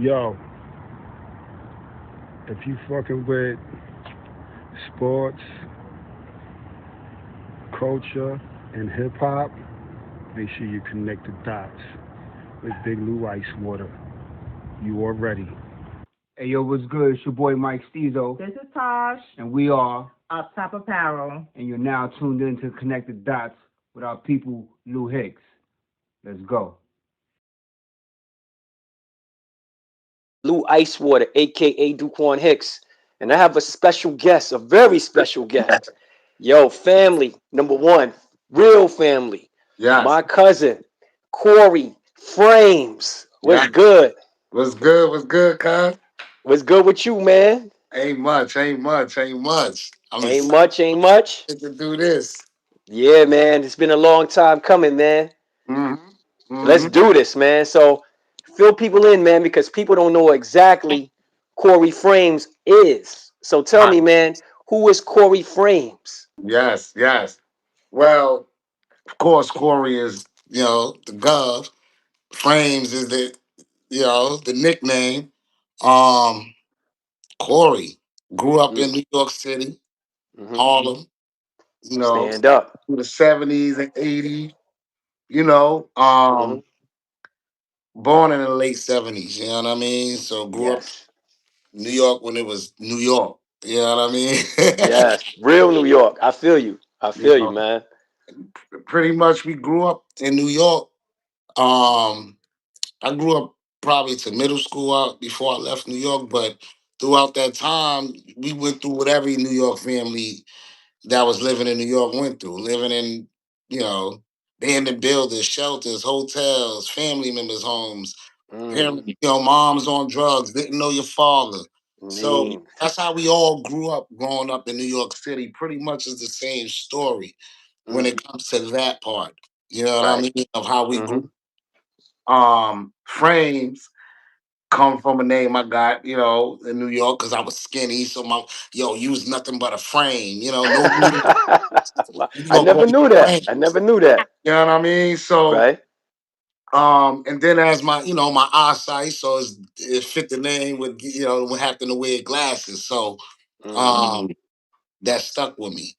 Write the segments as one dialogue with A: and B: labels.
A: Yo, if you fucking with sports, culture, and hip hop, make sure you connect the dots with Big Lou Ice Water. You are ready.
B: Hey yo, what's good? It's your boy Mike Stezo,
C: This is Tosh,
B: and we are,
C: Up Top Apparel.
B: and you're now tuned in to Connect the Dots with our people, Lou Hicks. Let's go.
D: Lou Icewater, aka Duquan Hicks, and I have a special guest, a very special guest. Yo, family, number one, real family.
E: Yes.
D: My cousin, Corey Frames. What's
E: Yeah.
D: good?
E: What's good? What's good, cuz?
D: What's good with you, man?
E: Ain't much, ain't much, ain't much. I'm
D: Ain't
E: excited
D: much, ain't much.
E: to do this.
D: Yeah, man, it's been a long time coming, man.
E: Mm-hmm.
D: Let's
E: Mm-hmm.
D: do this, man. So fill people in, man, because people don't know exactly Corey Frames is. So tell
E: Right.
D: me, man, who is Corey Frames?
E: Yes, yes. Well, of course, Corey is, the Gov. Frames is the nickname. Um, Corey grew up
D: Mm,
E: in New York City,
D: hmm.
E: Harlem,
D: Stand up.
E: through the 70s and 80s, you know.
D: Hmm.
E: Born in the late 70s, you know what I mean? So grew up
D: Yes.
E: New York when it was New York. You know what I mean?
D: Yes. Real New York. I feel you. I
E: you
D: feel you,
E: know,
D: man.
E: pretty much we grew up in New York. Um, I grew up probably to middle school out before I left New York, but throughout that time, we went through what every New York family that was living in New York went through. Living in, you know, abandoned buildings, shelters, hotels, family members' homes,
D: Mm,
E: parents, moms on drugs, didn't know your father. So
D: mean.
E: that's how we all grew up growing up in New York City. Pretty much is the same story when
D: Mm,
E: it comes to that part. You know what I
D: right.
E: mean? Of how we
D: Hmm.
E: grew. Frames come from a name I got, in New York because I was skinny. So you was nothing but a frame. No meat.
D: Well,
E: You
D: I
E: gonna call
D: never
E: me
D: knew that. I
E: frames.
D: never knew that.
E: You know what I mean? So
D: Right.
E: and then as my eyesight, so it fit the name with with having to wear glasses. So
D: Mm,
E: um that stuck with me.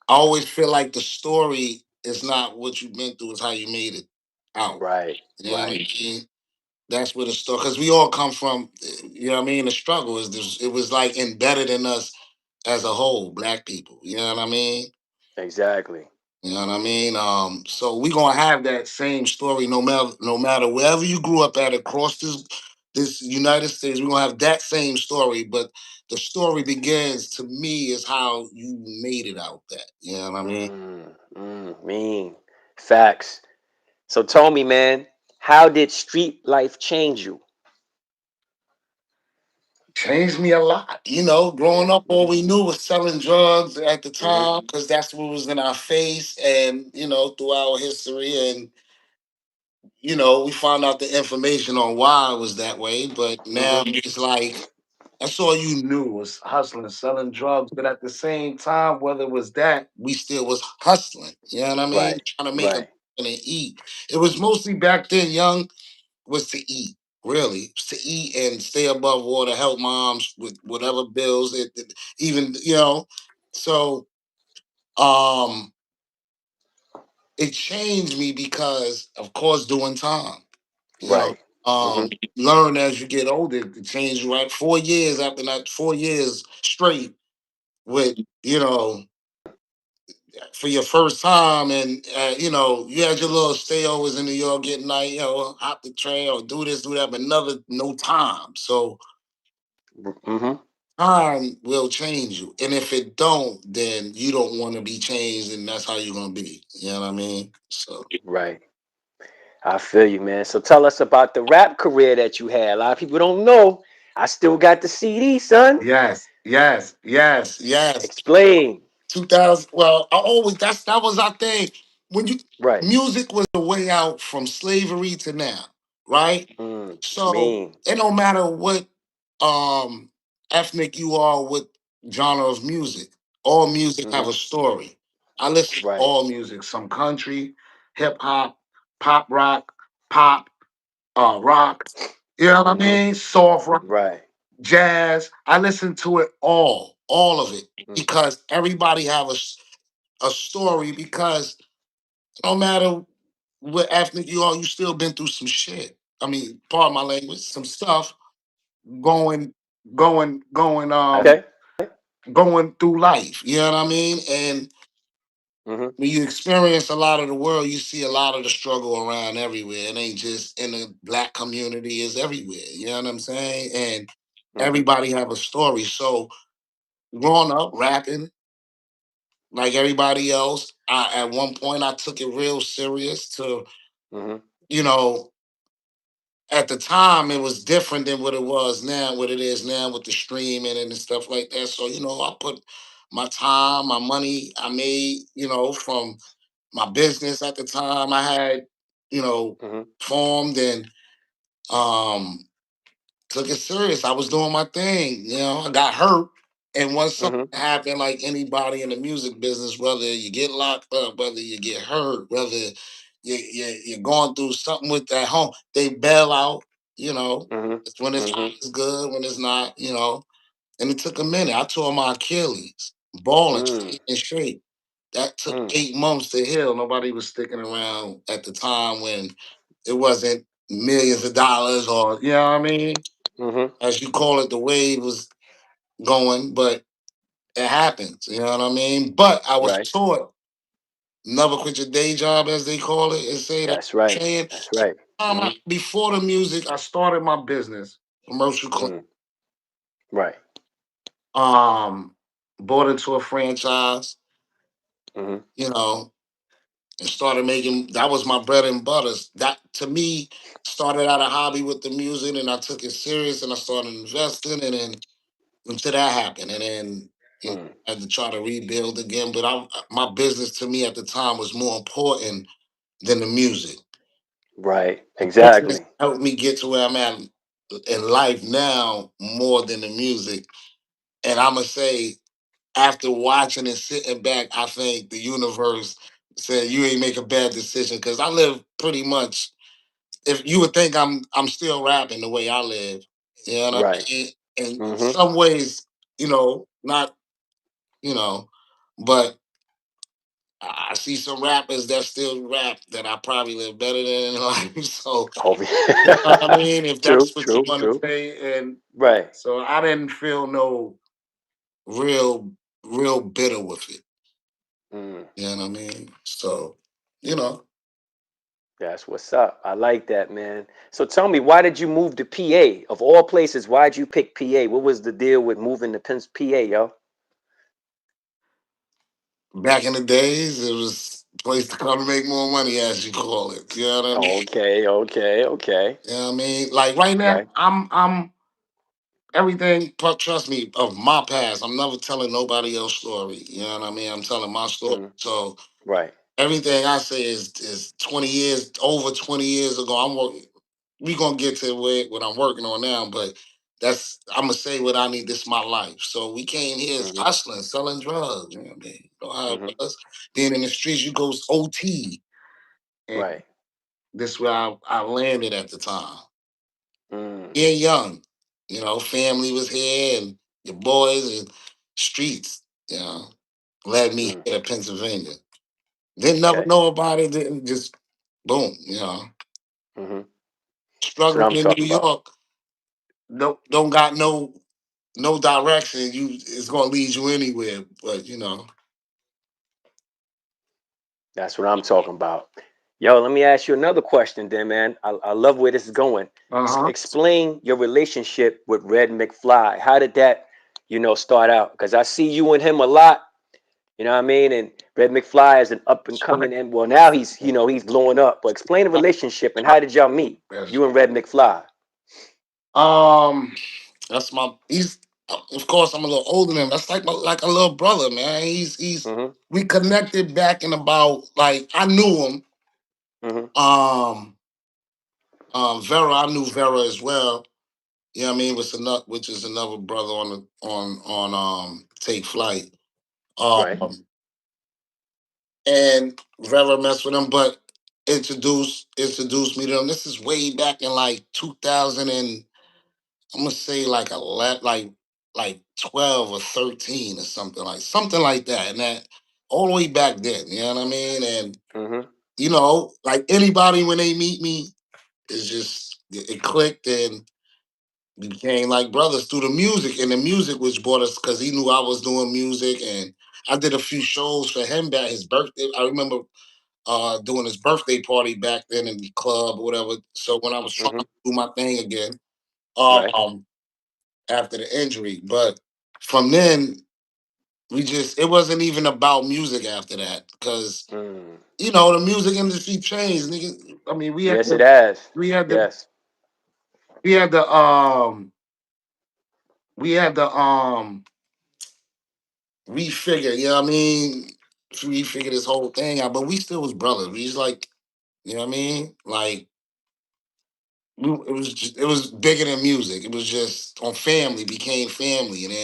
E: I always feel like the story is not what you've been through, it's how you made it out.
D: right.
E: You know what I
D: Right.
E: mean? That's where the story, because we all come from, you know what I mean? The struggle is this, it was like embedded in us as a whole, black people. You know what I mean?
D: Exactly.
E: You know what I mean? So we gonna have that same story no matter wherever you grew up at across this United States. We're gonna have that same story, but the story begins to me is how you made it out that. You know what I mean?
D: Mean. Facts. So tell me, man, how did street life change you?
E: Changed me a lot. Growing up, all
D: Hmm.
E: we knew was selling drugs at the
D: Hmm.
E: time because that's what was in our face, and through our history, and we found out the information on why it was that way. But now
D: Hmm.
E: it's like that's all you knew was hustling, selling drugs. But at the same time, whether it was that, we still was hustling. You know what I mean?
D: Right.
E: Trying to make a
D: Right.
E: living and eat. It was mostly back then, young, was to eat. Really, was to eat and stay above water, help moms with whatever bills. Even so um, it changed me because, of course, doing time. You know,
D: Right. Hmm.
E: learn as you get older to change. Right, 4 years after that, 4 years straight with for your first time, and you had your little stayovers in New York, getting like hop the train or do this, do that, but no time. So
D: Hmm.
E: time will change you, and if it don't, then you don't want to be changed, and that's how you're gonna be. You know what I mean? So
D: Right. I feel you, man. So tell us about the rap career that you had. A lot of people don't know. I still got the CD, son.
E: yes, yes, yes, yes.
D: Explain.
E: 2000. Well, I always that was our thing. When you
D: Right.
E: music was the way out from slavery to now, right? So
D: Mean.
E: it don't matter what um ethnic you are, what genre of music. All music have
D: Hmm.
E: a story. I listen to
D: Right.
E: all music, some country, hip hop, pop rock, pop. rock. You know what I
D: Mhm.
E: mean? Soft rock,
D: Right.
E: jazz. I listen to it all of it,
D: Mm.
E: because everybody have a story. Because no matter what ethnic you are, you still been through some shit. I mean, pardon my language, some stuff going, going,
D: Okay.
E: going through life. You know what I mean? And
D: Mhm.
E: when you experience a lot of the world, you see a lot of the struggle around everywhere. It ain't just in the black community; it's everywhere. You know what I'm saying? And
D: Mhm.
E: everybody have a story. So growing up rapping like everybody else, at one point I took it real serious. To
D: Mhm.
E: you know, at the time it was different than what it was now, what it is now with the streaming and stuff like that. So I put my time, my money I made, from my business at the time I had,
D: Mhm.
E: formed, and um took it serious. I was doing my thing. I got hurt. And once something
D: Mhm.
E: happened, like anybody in the music business, whether you get locked up, whether you get hurt, whether you're going through something with that home, they bail out.
D: Mhm.
E: It's when
D: Mhm.
E: it's good, when it's not, and it took a minute. I tore my Achilles, balling,
D: Mm.
E: staying in shape. That took
D: Mm.
E: 8 months to heal. Nobody was sticking around at the time when it wasn't millions of dollars, or you know what I mean,
D: Mhm.
E: as you call it, the wave was going, but it happens. You know what I mean? But I was
D: Right.
E: taught never quit your day job, as they call it, and say that
D: That's right.
E: saying.
D: That's right. Mhm.
E: Before the music, I started my business, commercial club.
D: Mm. Right.
E: Um, Bought into a franchise,
D: Mhm.
E: you know, and started making. That was my bread and butter. That to me started out a hobby with the music, and I took it serious, and I started investing, and then until that happened, and then
D: Mm.
E: I had to try to rebuild again. But my business to me at the time was more important than the music.
D: Right.
E: The business
D: Exactly.
E: helped me get to where I'm at in life now more than the music. And I'm gonna say, after watching and sitting back, I think the universe said you ain't make a bad decision, because I live pretty much. If you would think I'm still rapping the way I live, you know what I
D: Right.
E: mean? And in
D: Mhm.
E: some ways, not, you know, but I see some rappers that still rap that I probably live better than in life. So
D: Oh,
E: you know what I mean? If
D: true.
E: that's what you
D: True.
E: want to
D: True.
E: say. And
D: Right.
E: so I didn't feel no real bitter with it.
D: Mm.
E: You know what I mean? So, you know,
D: That's what's up. I like that, man. So tell me, why did you move to PA? Of all places, why'd you pick PA? What was the deal with moving to PA, yo?
E: back in the days, it was a place to come and make more money, as you call it. You know what I mean?
D: Okay. Okay. Okay.
E: You know what I mean? Like right now,
D: Right.
E: I'm everything. Trust me, of my past, I'm never telling nobody else's story. You know what I mean? I'm telling my story.
D: Mm.
E: So
D: Right.
E: everything I say is 20 years, over 20 years ago. I'm working. We gonna get to what I'm working on now, but I'm gonna say what I need. This is my life. So we came here as
D: Mhm.
E: hustling, selling drugs. You know what I mean? You know how it
D: Mhm.
E: was. Being in the streets, you go OT, and
D: Right.
E: this is where I landed at the time.
D: Mm.
E: Yeah, young. Family was here, and your boys and streets. Led me
D: Mm.
E: here to Pennsylvania. Didn't never
D: Okay.
E: know about it. Didn't just boom.
D: Mhm. That's what
E: Struggling
D: I'm
E: in New
D: talking about.
E: York. No, don't got no direction. It's gonna lead you anywhere. But
D: That's what I'm talking about. Yo, let me ask you another question then, man. I love where this is going.
E: uh-huh.
D: Explain your relationship with Red McFly. How did that, start out? Because I see you and him a lot, you know what I mean? And Red McFly is an up and coming, and well, now he's blowing up. But explain the relationship and how did y'all meet?
E: Yes.
D: You and Red McFly.
E: Um, that's my. He's of course I'm a little older than him. That's like a little brother, man. He's
D: Mm-hmm.
E: We connected back in about, like, I knew him.
D: Mm-hmm.
E: Um, Vera, I knew Vera as well. You know what I mean? Which is another brother on the on Take Flight.
D: Right.
E: Um, and Vera messed with him, but introduced me to them. This is way back in like 2000 and I'm gonna say like 11, like 12 or 13 or something like that. And that all the way back then, you know what I mean? And
D: Mm-hmm.
E: like anybody when they meet me, it's just it clicked and we became like brothers through the music. And the music which brought us because he knew I was doing music and I did a few shows for him at his birthday. I remember doing his birthday party back then in the club or whatever. So when I was trying
D: Mm-hmm.
E: to do my thing again,
D: Right.
E: um, after the injury. But from then, it wasn't even about music after that because
D: Mm.
E: the music industry changed. Nigga. I mean,
D: Yes, it has.
E: we had the
D: Yes.
E: we had the we had the refigure. You know what I mean? Refigure this whole thing out, but we still was brothers. We was like, you know what I mean? Like it was bigger than music. It was just on family became family, and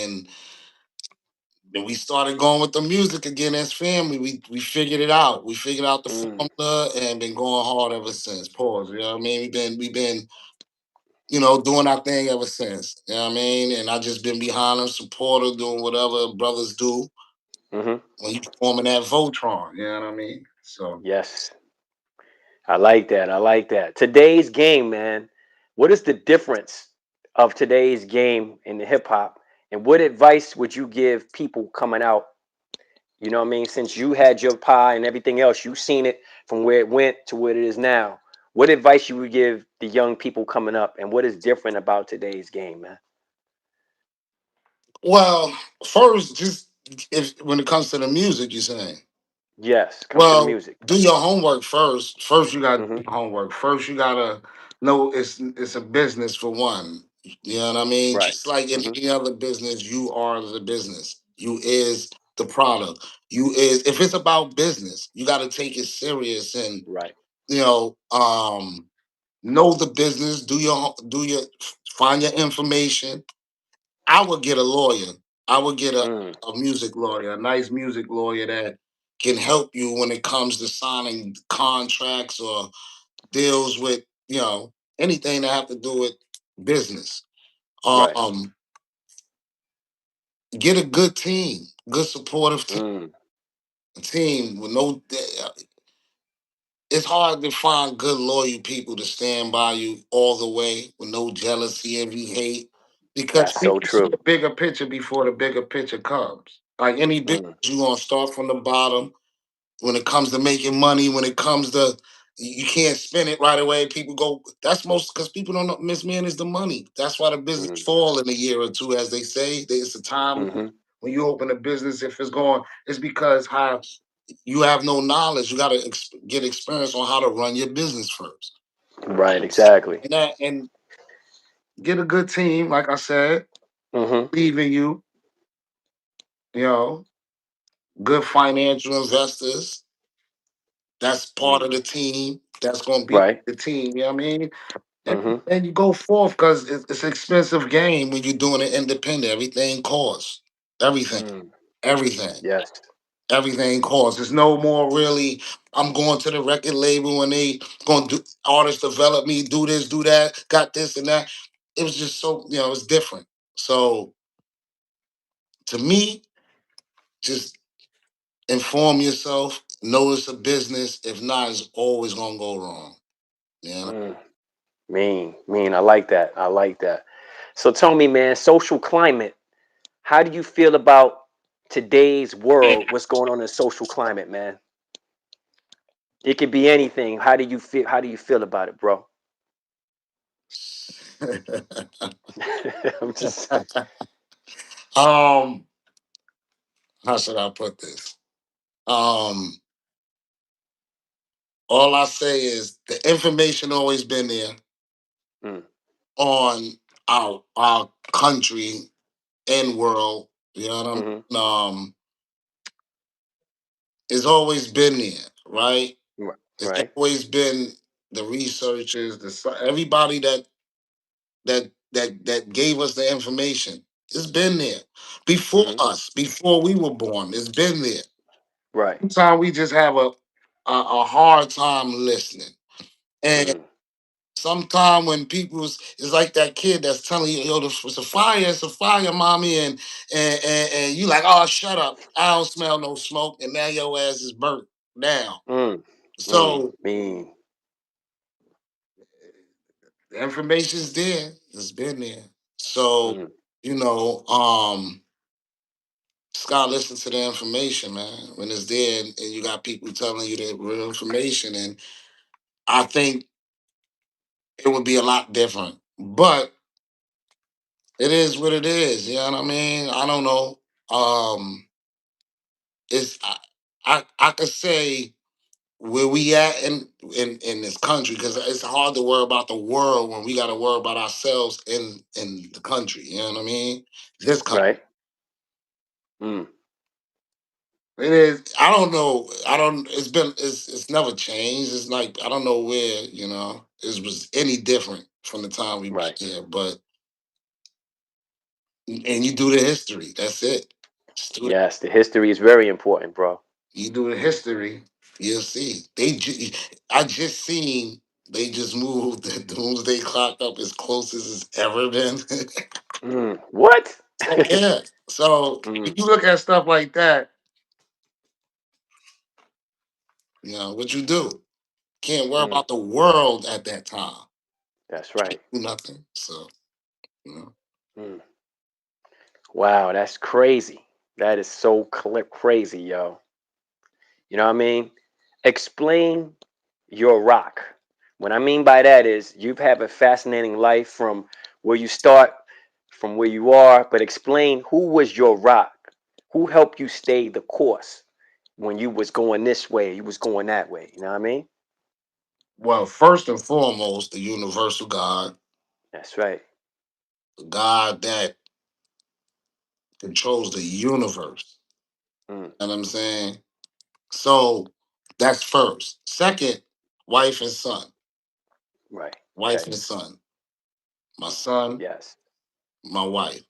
E: then we started going with the music again as family. We figured it out. We figured out the
D: Mm.
E: formula and been going hard ever since. Pause. You know what I mean? We've been doing our thing ever since. You know what I mean? And I just been behind them, supporter, doing whatever brothers do
D: Mm-hmm.
E: when you forming that Voltron. You know what I mean? So
D: Yes. I like that. I like that. Today's game, man. What is the difference of today's game in the hip hop? And what advice would you give people coming out? You know what I mean? Since you had your pie and everything else, you've seen it from where it went to where it is now. What advice you would give the young people coming up, and what is different about today's game, man?
E: well, first, just if when it comes to the music, you're saying.
D: Yes, comes to the
E: Well,
D: music.
E: do your homework first. First, you got to do
D: Mm-hmm.
E: your homework. First, you gotta know it's a business for one. You know what I mean?
D: Right.
E: Just like in
D: Mm-hmm.
E: any other business, you are the business. You is the product. You is if it's about business, you got to take it serious and
D: Right.
E: you know know the business. Do your find your information. I would get a lawyer. I would get
D: Mm.
E: a music lawyer, a nice music lawyer that can help you when it comes to signing contracts or deals with, anything that have to do with business.
D: Right.
E: Um, get a good team, good supportive
D: Mm.
E: team with no. It's hard to find good loyal people to stand by you all the way with no jealousy, envy, hate, because
D: That's so
E: people see
D: true.
E: the bigger picture before the bigger picture comes. Like any business,
D: Mm.
E: you're gonna start from the bottom. When it comes to making money, when it comes to you can't spend it right away. People go. That's most because people don't know mismanage the money. That's why the business
D: Mm.
E: fall in a year or two, as they say. It's a time
D: Mm-hmm.
E: when you open a business. If it's going, it's because how you have no knowledge. You got to get experience on how to run your business first,
D: Right. Exactly.
E: and get a good team. Like I said,
D: Mm-hmm.
E: believe in you. You know, good financial investors. That's part
D: Mm.
E: of the team. That's going to be
D: Right.
E: the team. You know what I mean?
D: Mm-hmm.
E: And you go forth because it's an expensive game when you're doing it independent. Everything costs. Everything.
D: Mm.
E: Everything.
D: Yes.
E: Everything costs. There's no more really. I'm going to the record label and they going to do artists develop me, do this, do that, got this and that. It was just so it's different. So to me, just inform yourself. Know it's a business. If not, it's always gonna go wrong. Yeah.
D: Mm. Mean. Mean. I like that. I like that. So tell me, man, social climate. How do you feel about today's world? What's going on in social climate, man? It could be anything. How do you feel? How do you feel about it, bro? I'm just saying.
E: um, how should I put this? Um, all I say is the information always been there
D: Mm.
E: on our country and world. You know what I
D: Mm-hmm.
E: mean? It's always been there, right? It's
D: Right.
E: always been the researchers, everybody that gave us the information. It's been there before
D: Mm-hmm.
E: us, before we were born. It's been there.
D: Right.
E: Sometimes we just have a hard time listening. And
D: Mm.
E: sometime when people's it's like that kid that's telling you, yo, it's a fire, mommy, and you like, oh, shut up. I don't smell no smoke, and now your ass is burnt down.
D: Mm. Mm.
E: So
D: Mean.
E: the information's there. It's been there. So,
D: Mm.
E: you know, just gotta listen to the information, man. When it's there and you got people telling you the real information. And I think it would be a lot different. But it is what it is. You know what I mean? I don't know. It's I could say where we at in this country because it's hard to worry about the world when we got to worry about ourselves in the country. You know what I mean? This country.
D: Right. Mm.
E: It is. I don't know. I don't. It's been. It's never changed. It's like I don't know where it was any different from the time we been
D: Right.
E: here. But and you do the history. That's it. Just do
D: Yes, the history is very important, bro.
E: You do the history, you'll see. I just seen they just moved the doomsday clock up as close as it's ever been.
D: Mm. What?
E: So yeah. So if
D: Mm.
E: you look at stuff like that, what you do? Can't worry
D: Mm.
E: about the world at that time.
D: That's right.
E: Do nothing. So you know.
D: Mm. Wow, that's crazy. That is so crazy, yo. You know what I mean? Explain your rock. What I mean by that is you've had a fascinating life from where you start, from where you are, but explain who was your rock? Who helped you stay the course when you was going this way, you was going that way. You know what I mean?
E: Well, first and foremost, the universal God,
D: That's right.
E: the God that controls the universe.
D: Mm.
E: You know what I'm saying? So that's first. Second, wife and son.
D: Right.
E: Wife
D: Okay.
E: and son. My son,
D: Yes.
E: my wife,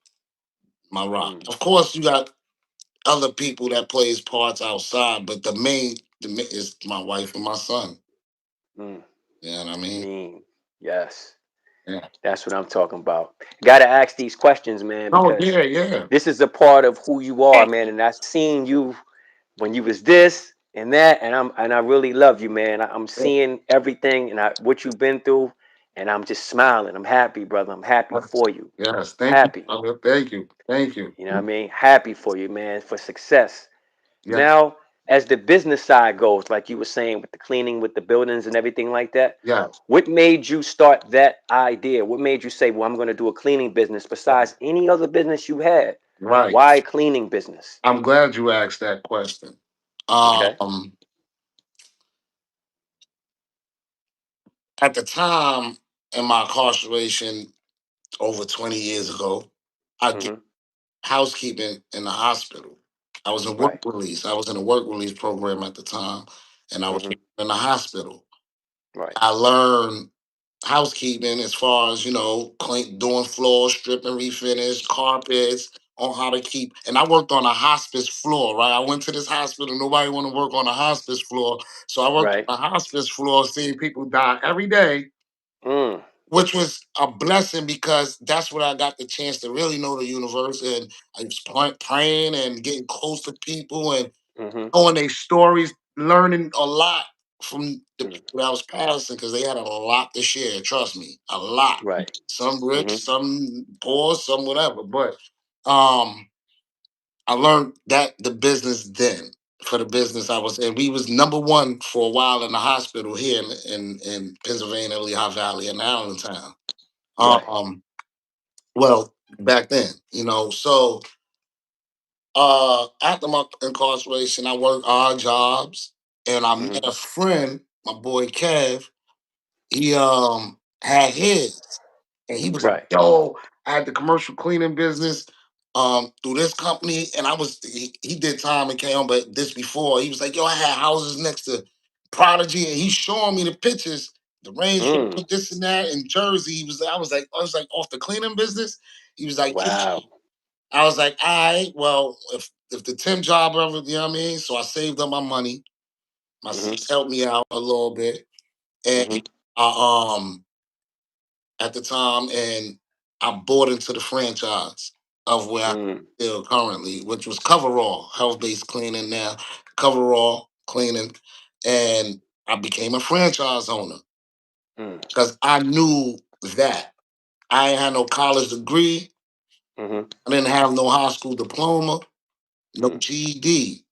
E: my rock.
D: Mm.
E: Of course, you got other people that plays parts outside, but the main is my wife and my son.
D: Mm.
E: You know what I mean?
D: Mean. Yes.
E: Yeah.
D: That's what I'm talking about. Got to ask these questions, man,
E: Oh
D: because
E: yeah, yeah.
D: this is a part of who you are, man. And I've seen you when you was this and that, and I really love you, man. I'm
E: Yeah.
D: seeing everything and what you've been through, and I'm just smiling. I'm happy, brother. I'm happy for you.
E: Yes. Thank you,
D: Happy.
E: brother. Thank you. Thank you.
D: You know what I mean? Happy for you, man, for success.
E: Yeah.
D: Now, as the business side goes, like you were saying with the cleaning, with the buildings and everything like that,
E: Yes.
D: what made you start that idea? What made you say, well, I'm going to do a cleaning business besides any other business you had?
E: Right.
D: Why cleaning business?
E: I'm glad you asked that question.
D: Okay.
E: Um, at the time in my incarceration over 20 years ago, I did
D: Mm-hmm.
E: housekeeping in the hospital. I was in work
D: Right.
E: release. I was in a work release program at the time, and I was
D: Mm-hmm.
E: in the hospital.
D: Right.
E: I learned housekeeping as far as doing floors, stripping, refinish, carpets, on how to keep. And I worked on a hospice floor, right? I went to this hospital. Nobody want to work on a hospice floor, so I worked
D: Right.
E: on a hospice floor, seeing people die every day,
D: Mm.
E: which was a blessing because that's where I got the chance to really know the universe. And I was praying and getting close to people and
D: Mm-hmm.
E: knowing their stories, learning a lot from the
D: Mm.
E: people that I was passing because they had a lot to share. Trust me, a lot.
D: Right.
E: Some rich,
D: Mm-hmm.
E: some poor, some whatever. But um, I learned that the business then for the business I was in. We was number one for a while in the hospital here in Pennsylvania, Lehigh Valley, in Allentown.
D: Right.
E: Um, well, back then, so after my incarceration, I worked odd jobs, and I met
D: Mm-hmm.
E: a friend, my boy Kev. He had his, and he was like,
D: Right.
E: "Yo, I had the commercial cleaning business through this company, and he did time and came on, but this before he was like, yo, I had houses next to Prodigy, and he's showing me the pictures, the Range
D: Mm.
E: Rover, this and that in Jersey. I was like off the cleaning business. He was like, yeah.
D: Wow.
E: I was like, all right, well, if the temp job ever, you know what I mean? So I saved up my money. My
D: Mhm.
E: sis helped me out a little bit, and
D: Mhm.
E: I at the time, and I bought into the franchise of where I
D: Mm.
E: still currently, which was Coverall, health based cleaning now, Coverall cleaning, and I became a franchise owner
D: Mm.
E: because I knew that I ain't had no college degree,
D: Mhm.
E: I didn't have no high school diploma, no
D: Mm.
E: GED.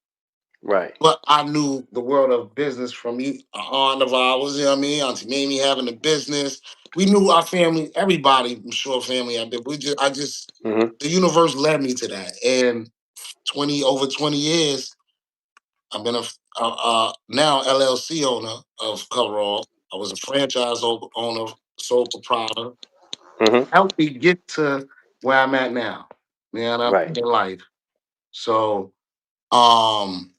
D: Right.
E: But I knew the world of business from you, aunt of ours, you know what I mean? Auntie Mamie having a business. We knew our family, everybody, I'm sure family out there.
D: Mhm.
E: The universe led me to that. And over 20 years, I've been a now LLC owner of Coverall. I was a franchise owner, sole proprietor.
D: Mhm.
E: Helped me get to where I'm at now. You know what I
D: Right.
E: mean? In life. So um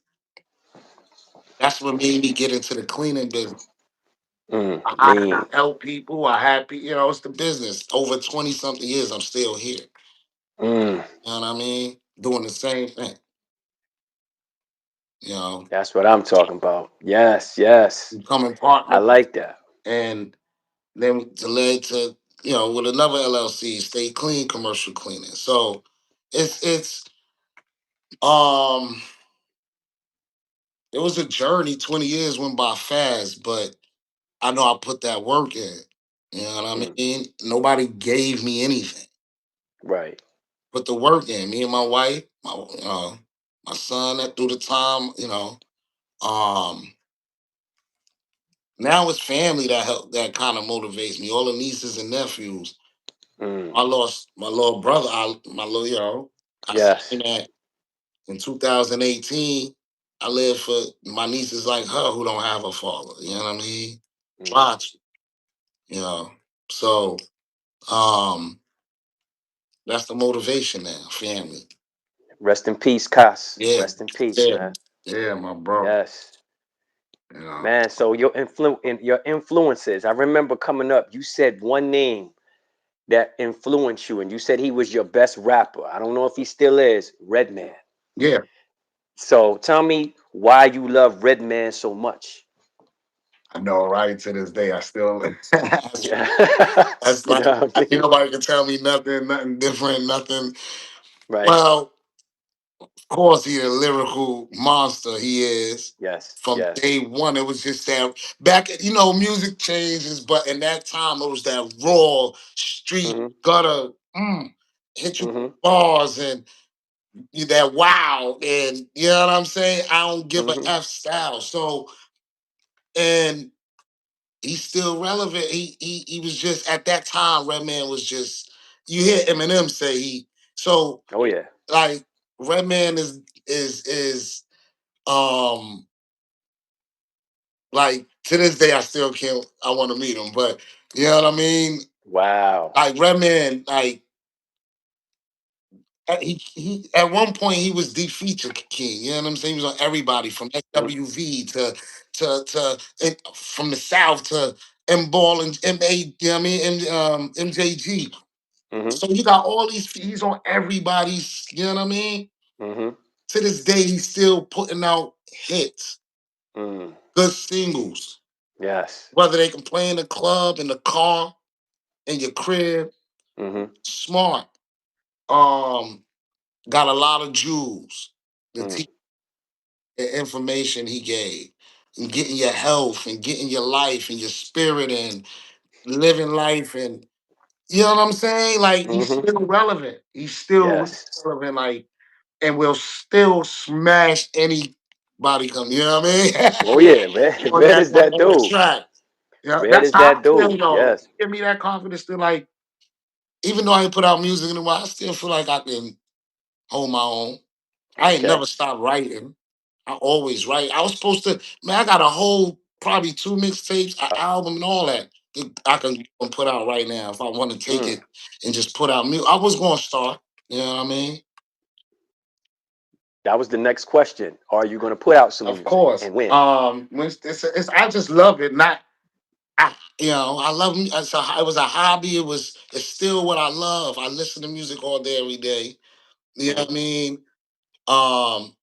E: that's what made me get into the cleaning business.
D: Mm.
E: I
D: Lean.
E: help people. I happy, it's the business. Over 20 something years, I'm still here.
D: Mm.
E: You know what I mean? Doing the same thing. You know,
D: That's what I'm talking about. Yes. Yes.
E: becoming
D: I
E: partner,
D: like that.
E: and then to lead to, with another LLC, Stay Clean Commercial Cleaning. So it's um it was a journey. 20 years went by fast, but I know I put that work in. You know what I
D: Mm.
E: mean? Nobody gave me anything.
D: Right.
E: Put the work in. Me and my wife, my son that through the time, um, now it's family that help that kind of motivates me. All the nieces and nephews.
D: Mm.
E: I lost my little brother. My little, I seen
D: Yes.
E: that in 2018. I live for my nieces like her who don't have a father. You know what I mean?
D: Mm.
E: Try to, you know. So um, that's the motivation now, family.
D: Rest in peace, Cas.
E: Yeah,
D: Rest in peace,
E: yeah,
D: man.
E: yeah, my bro.
D: Yes.
E: You know.
D: Man, so your influences. I remember coming up, you said one name that influenced you, and you said he was your best rapper. I don't know if he still is, Redman.
E: Yeah,
D: So tell me why you love Redman so much.
E: I know, right? To this day, I still that's,
D: Yeah.
E: that's
D: You
E: like
D: know what I mean?
E: nobody can tell me nothing different, nothing.
D: Right.
E: Well, of course, he's a lyrical monster. He is.
D: Yes.
E: From
D: Yes.
E: day one, it was just that back. Music changes, but in that time, it was that raw street
D: Mm-hmm.
E: gutter. Hit you with
D: Mm-hmm.
E: bars and that wow, and you know what I'm saying. I don't give a
D: Mm-hmm.
E: f style. So and he's still relevant. He was just at that time. Redman was just you hear Eminem say he so
D: Oh yeah.
E: like Redman is um like to this day I still can't I want to meet him, but you know what I mean.
D: Wow.
E: Like Redman, like he at one point he was the feature king. You know what I'm saying? He was on everybody from SWV from the South to M Ball and MA. You know what I mean? MJG.
D: Mm-hmm.
E: So you got all these. He's on everybody's. You know what I mean?
D: Mm-hmm.
E: To this day, he's still putting out hits,
D: Mm.
E: good singles.
D: Yes.
E: Whether they can play in the club, in the car, in your crib.
D: Mm-hmm.
E: Smart. Um, got a lot of jewels. The
D: Mm.
E: information he gave, and getting your health, and getting your life, and your spirit, and living life, and you know what I'm saying? Like he's
D: Mm-hmm.
E: still relevant. He's still
D: Yes.
E: relevant. Like and will still smash anybody come. You know what I
D: Oh
E: mean?
D: yeah, Red.
E: on
D: Red is that
E: that
D: dude.
E: track. Yeah,
D: Red
E: that's
D: is
E: how
D: that
E: I feel
D: dude.
E: though.
D: Yes.
E: Give me that confidence to like, even though I ain't put out music in a while, I still feel like I can hold my own. I ain't
D: Okay.
E: never stopped writing. I always write. I was supposed to, man, I got a whole probably two mixtapes, an album, and all that I can put out right now if I want to take
D: Mm.
E: it and just put out music. I was going to start. You know what I mean?
D: That was the next question. Are you going to put out some
E: Of
D: music
E: course.
D: and when?
E: When I just love it. Not, I love it. It was a hobby. It's still what I love. I listen to music all day, every day. You know
D: Hmm.
E: what I mean? Um,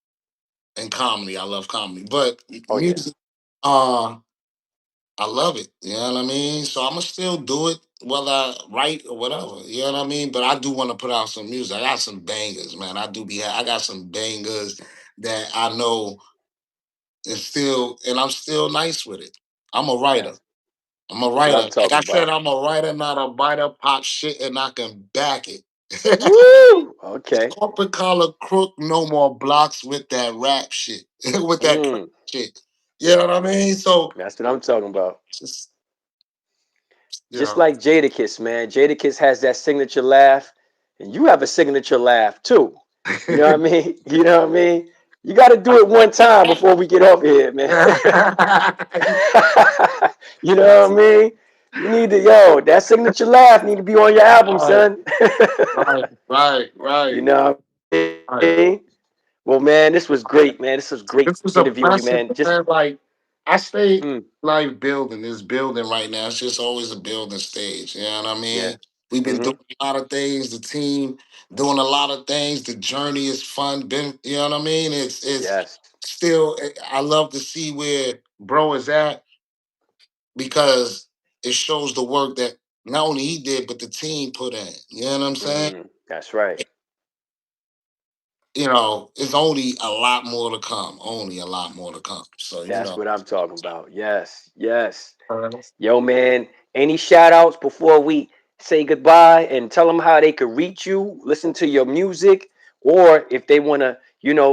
E: and comedy. I love comedy, but
D: Oh yeah.
E: music. I love it. You know what I mean? So I'ma still do it, whether I write or whatever. You know what I mean? But I do want to put out some music. I got some bangers, man. I got some bangers that I know and I'm still nice with it. I'm a writer.
D: That's,
E: I'm a
D: that's what
E: writer.
D: I'm
E: Like I
D: talking
E: said,
D: about.
E: I'm a writer, not a biter. Pop shit, and I can back it.
D: Woo! Okay.
E: Corporate collar crook, no more blocks with that rap shit, with that trap
D: Mm,
E: shit. You know what I mean? So
D: that's what I'm talking about.
E: just you
D: Just
E: know,
D: like Jadakiss, man. Jadakiss has that signature laugh, and you have a signature laugh too. You know what I mean? You know what I mean? You got to do it one time before we get off here, man. You know what I mean? You need to, that signature laugh need to be on your album,
E: right,
D: son. You
E: right.
D: know what I
E: Right.
D: mean? Well, man, this was great, man. This was great
E: This is a
D: interviewing you,
E: blessing,
D: man. Just,
E: man. Like I stay
D: mm,
E: life building this building right now. It's just always a building stage. You know what I
D: yeah.
E: mean? We've been
D: Hmm.
E: doing a lot of things. The team doing a lot of things. The journey is fun. Been you know what I mean? It's
D: Yes.
E: still. I love to see where bro is at because it shows the work that not only he did but the team put in. You know what I'm saying?
D: That's right.
E: You know, it's only a lot more to come. Only a lot more to come. So you
D: That's
E: know.
D: what I'm talking about. Yes. Yes. Yo, man, any shout outs before we say goodbye and tell them how they could reach you, listen to your music, or if they want to,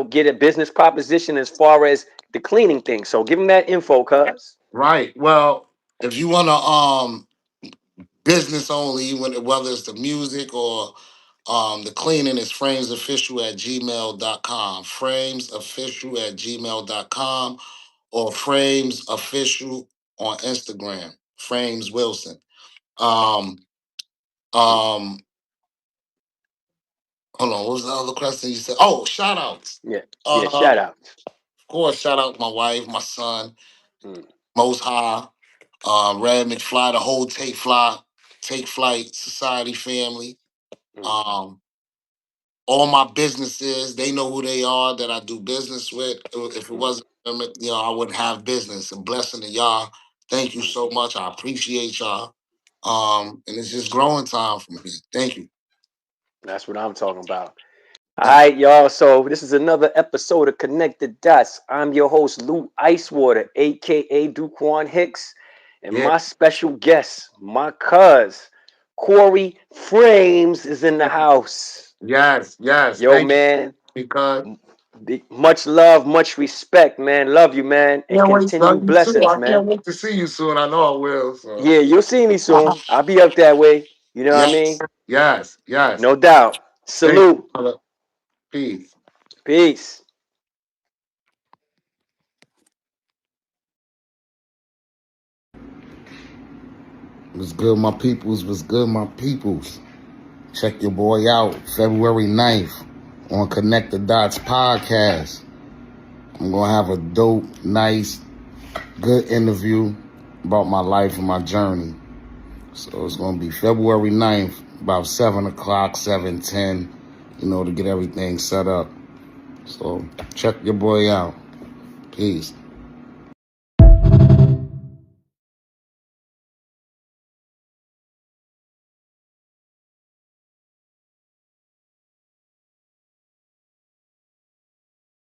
D: get a business proposition as far as the cleaning thing. So give them that info, cuz.
E: Right. Well, if you want to business only, whether it's the music or the cleaning, is framesofficial at gmail.com. Framesofficial at gmail.com or framesofficial on Instagram. Frames Wilson. Um um Hold on, what was the other question you said? Oh, shout outs.
D: Yeah. Yeah. Shout
E: Of
D: out.
E: course, shout out my wife, my son,
D: Mm,
E: Most High, Red McFly, the whole Take Flight Society family.
D: mm,
E: Um, all my businesses, they know who they are that I do business with. If it
D: mm,
E: wasn't them, I wouldn't have business. And blessing to y'all. Thank you
D: mm.
E: so much. I appreciate y'all. And it's just growing time for me. Thank you.
D: That's what I'm talking about. All right, y'all. So this is another episode of Connected Dots. I'm your host, Lou Icewater, aka Duquan Hicks, and
E: Yeah.
D: my special guest, my cuz, Corey Frames, is in the house.
E: Yes.
D: Yo,
E: Thank you
D: man,
E: because
D: much love, much respect, man. Love you, man, and
E: can't wait.
D: continue
E: Love you too.
D: blessings,
E: I
D: man.
E: can't wait to see you soon. I know I will. So
D: Yeah, you'll see me soon. I'll be up that way. You know what I mean?
E: yes.
D: No doubt.
E: Thank you,
D: Salute.
E: brother. Peace.
D: Peace.
E: What's good, my peoples? What's good, my peoples? Check your boy out February 9th on Connect the Dots podcast. I'm going to have a dope, nice, good interview about my life and my journey. So it's going to be February 9th, about 7 o'clock, 7:10, to get everything set up. So check your boy out. Peace.